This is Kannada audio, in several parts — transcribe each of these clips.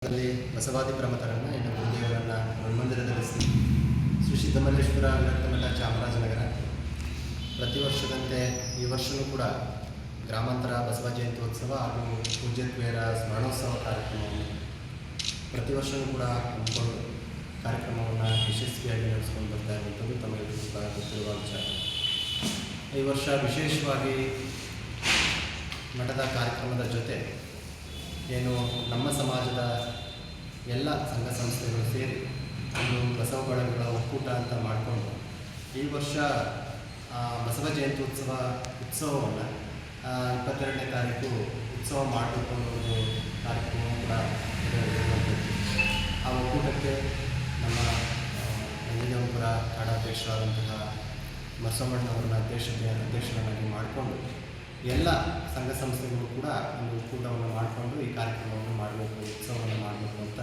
ದಲ್ಲಿ ಬಸವಾದಿ ಪ್ರಮಥರನ್ನು ಇನ್ನು ಗುರುದೇವರನ್ನು ಮಂದಿರದಲ್ಲಿ ಶ್ರೀ ಸಿದ್ದಮಲ್ಲೇಶ್ವರ ವಿರಕ್ತ ಮಠ ಚಾಮರಾಜನಗರ ಪ್ರತಿ ವರ್ಷದಂತೆ ಈ ವರ್ಷವೂ ಕೂಡ ಗ್ರಾಮಾಂತರ ಬಸವ ಜಯಂತ್ಯೋತ್ಸವ ಹಾಗೂ ಪೂಜ್ಯತ್ವೇರ ಸ್ಮರಣೋತ್ಸವ ಕಾರ್ಯಕ್ರಮವನ್ನು ಪ್ರತಿ ವರ್ಷವೂ ಕೂಡ ಹಮ್ಮಿಕೊಂಡು ಕಾರ್ಯಕ್ರಮವನ್ನು ಯಶಸ್ವಿಯಾಗಿ ನಡೆಸ್ಕೊಂಡು ಬರ್ತಾ ಇರುವಂಥದ್ದು ತಮಗೆ ಕೂಡ ಗೊತ್ತಿರುವ ವಿಚಾರ. ಈ ವರ್ಷ ವಿಶೇಷವಾಗಿ ಮಠದ ಕಾರ್ಯಕ್ರಮದ ಜೊತೆ ಏನು ನಮ್ಮ ಸಮಾಜದ ಎಲ್ಲ ಸಂಘ ಸಂಸ್ಥೆಗಳು ಸೇರಿ ಒಂದು ಬಸವ ಬಳಗಗಳ ಒಕ್ಕೂಟ ಅಂತ ಮಾಡಿಕೊಂಡು ಈ ವರ್ಷ ಬಸವ ಜಯಂತಿ ಉತ್ಸವವನ್ನು 22ನೇ ತಾರೀಕು ಉತ್ಸವ ಮಾಡಬೇಕು ಅನ್ನೋ ಒಂದು ಕಾರ್ಯಕ್ರಮ ಕೂಡ ಇರುವಂಥದ್ದು. ಆ ಒಕ್ಕೂಟಕ್ಕೆ ನಮ್ಮ ನಂಜನಗೂಪುರ ಕಾಡಾಧ್ಯಕ್ಷರಾದಂತಹ ಬಸವಣ್ಣನವರನ್ನ ಅಧ್ಯಕ್ಷರನ್ನಾಗಿ ಮಾಡಿಕೊಂಡು ಎಲ್ಲ ಸಂಘ ಸಂಸ್ಥೆಗಳು ಕೂಡ ಒಂದು ಒಕ್ಕೂಟವನ್ನು ಮಾಡಿಕೊಂಡು ಈ ಕಾರ್ಯಕ್ರಮವನ್ನು ಮಾಡಬೇಕು, ಉತ್ಸವವನ್ನು ಮಾಡಬೇಕು ಅಂತ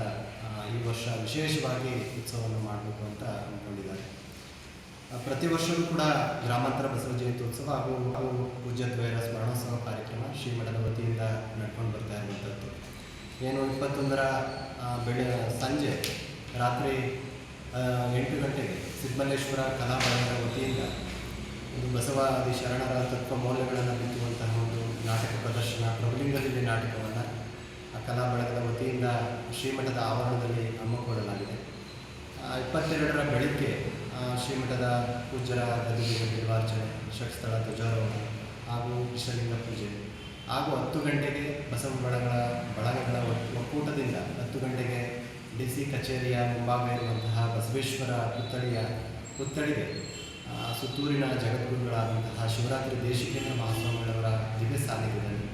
ಈ ವರ್ಷ ವಿಶೇಷವಾಗಿ ಉತ್ಸವವನ್ನು ಮಾಡಬೇಕು ಅಂತ ಅಂದ್ಕೊಂಡಿದ್ದಾರೆ. ಪ್ರತಿ ವರ್ಷವೂ ಕೂಡ ಗ್ರಾಮಾಂತರ ಬಸವ ಜಯಂತ್ಯೋತ್ಸವ ಹಾಗೂ ಪೂಜ್ಯತ್ವೇರ ಸ್ಮರಣೋತ್ಸವ ಕಾರ್ಯಕ್ರಮ ಶ್ರೀಮಠದ ವತಿಯಿಂದ ನಡ್ಕೊಂಡು ಬರ್ತಾ ಇರುವಂಥದ್ದು. ಏನು 21ರ ಸಂಜೆ ರಾತ್ರಿ 8 ಗಂಟೆಗೆ ಸಿದ್ದಮಲ್ಲೇಶ್ವರ ಕಲಾ ಬಳಗದ ವತಿಯಿಂದ ಒಂದು ಬಸವಾದಿ ಶರಣರ ತತ್ವ ಮೌಲ್ಯಗಳನ್ನು ಬಿತ್ತುವಂತಹ ಒಂದು ನಾಟಕ ಪ್ರದರ್ಶನ, ಪ್ರಭುಲಿಂಗದಲ್ಲಿ ನಾಟಕವನ್ನು ಆ ಕಲಾ ಬಳಗದ ವತಿಯಿಂದ ಶ್ರೀಮಠದ ಆವರಣದಲ್ಲಿ ಹಮ್ಮಿಕೊಳ್ಳಲಾಗಿದೆ. 22ರ ಬೆಳಗ್ಗೆ ಶ್ರೀಮಠದ ಪೂಜ್ಯರ ಗದ್ದುಗೆ ನಿರ್ವಾಚನೆ, ಷಟ್ಸ್ಥಳ ಧ್ವಜಾರೋಹಣ ಹಾಗೂ ವಿಶ್ವಲಿಂಗ ಪೂಜೆ ಹಾಗೂ 10 ಗಂಟೆಗೆ ಬಸವ ಬಳಗಗಳ ಒಕ್ಕೂಟದಿಂದ 10 ಗಂಟೆಗೆ DC ಕಚೇರಿಯ ಮುಂಭಾಗ ಇರುವಂತಹ ಬಸವೇಶ್ವರ ಪುತ್ಥಳಿಗೆ ಸುತ್ತೂರಿನ ಜಗದ್ಗುರುಗಳಾದಂತಹ ಶಿವರಾತ್ರಿ ದೇಶಿಕೇಂದ್ರ ಮಹಾಸ್ವಾಮಿಗಳವರ ದಿವ್ಯ ಸಾನ್ನಿಧ್ಯದಲ್ಲಿ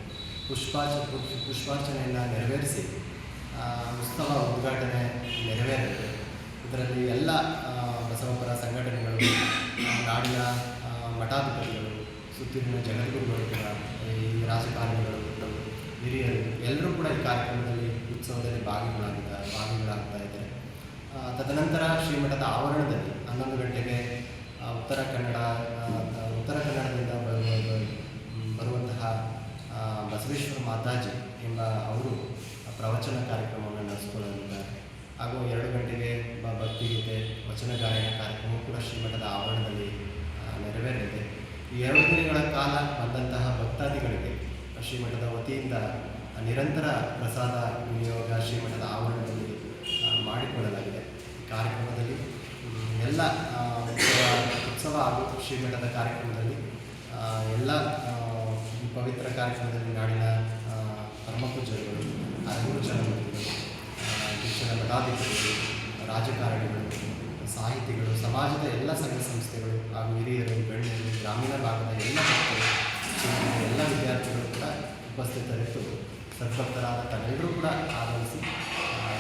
ಪುಷ್ಪಾರ್ಚನೆಯನ್ನು ನೆರವೇರಿಸಿ ಉತ್ಸವ ಉದ್ಘಾಟನೆ ನೆರವೇರಿದೆ. ಇದರಲ್ಲಿ ಎಲ್ಲ ಬಸವಪರ ಸಂಘಟನೆಗಳು, ನಾಡಿನ ಮಠಾಧಿಪತಿಗಳು, ಸುತ್ತೂರಿನ ಜಗದ್ಗುರುಗಳು ಕೂಡ, ಈ ರಾಜಕಾರಣಿಗಳು, ಹಿರಿಯರು ಎಲ್ಲರೂ ಕೂಡ ಈ ಕಾರ್ಯಕ್ರಮದಲ್ಲಿ ಉತ್ಸವದಲ್ಲಿ ಭಾಗಿಗಳಾಗ್ತಾ ಇದ್ದಾರೆ. ತದನಂತರ ಶ್ರೀಮಠದ ಆವರಣದಲ್ಲಿ 11 ಗಂಟೆಗೆ ಉತ್ತರ ಕನ್ನಡದಿಂದ ಬರುವಂತಹ ಬಸವೇಶ್ವರ ಮಾತಾಜಿ ಎಂಬ ಅವರು ಪ್ರವಚನ ಕಾರ್ಯಕ್ರಮವನ್ನು ನಡೆಸಿಕೊಳ್ಳಲಿದ್ದಾರೆ. ಹಾಗೂ 2 ಗಂಟೆಗೆ ಭಕ್ತಿಗೀತೆ ವಚನ ಗಾಯನ ಕಾರ್ಯಕ್ರಮ ಕೂಡ ಶ್ರೀಮಠದ ಆವರಣದಲ್ಲಿ ನೆರವೇರಲಿದೆ. ಈ 2 ದಿನಗಳ ಕಾಲ ಬಂದಂತಹ ಭಕ್ತಾದಿಗಳಿಗೆ ಶ್ರೀಮಠದ ವತಿಯಿಂದ ನಿರಂತರ ಪ್ರಸಾದ ವಿನಿಯೋಗ ಶ್ರೀಮಠದ ಆವರಣದಲ್ಲಿ ಮಾಡಿಕೊಳ್ಳಲಾಗಿದೆ. ಈ ಕಾರ್ಯಕ್ರಮದಲ್ಲಿ ಎಲ್ಲ ಉತ್ಸವ ಹಾಗೂ ಶ್ರೀಮಠದ ಕಾರ್ಯಕ್ರಮದಲ್ಲಿ ಎಲ್ಲ ಪವಿತ್ರ ಕಾರ್ಯಕ್ರಮದಲ್ಲಿ ನಾಡಿನ ಪರಮಪೂಜ್ಯರುಗಳು, ಅರಗೂರು ಚಲಮೂರ್ತಿಗಳು, ಶಿಕ್ಷಣ ಮಠಾಧಿಪತಿಗಳು, ರಾಜಕಾರಣಿಗಳು, ಸಾಹಿತಿಗಳು, ಸಮಾಜದ ಎಲ್ಲ ಸಂಘ ಸಂಸ್ಥೆಗಳು ಹಾಗೂ ಹಿರಿಯರು, ಗಣ್ಯರು, ಗ್ರಾಮೀಣ ಭಾಗದ ಎಲ್ಲ ಭಕ್ತರು, ಎಲ್ಲ ವಿದ್ಯಾರ್ಥಿಗಳು ಕೂಡ ಉಪಸ್ಥಿತರಿದ್ದು ಸದ್ಭಕ್ತರಾದ ತನ್ನೆಲ್ಲರೂ ಕೂಡ ಆಗಮಿಸಿ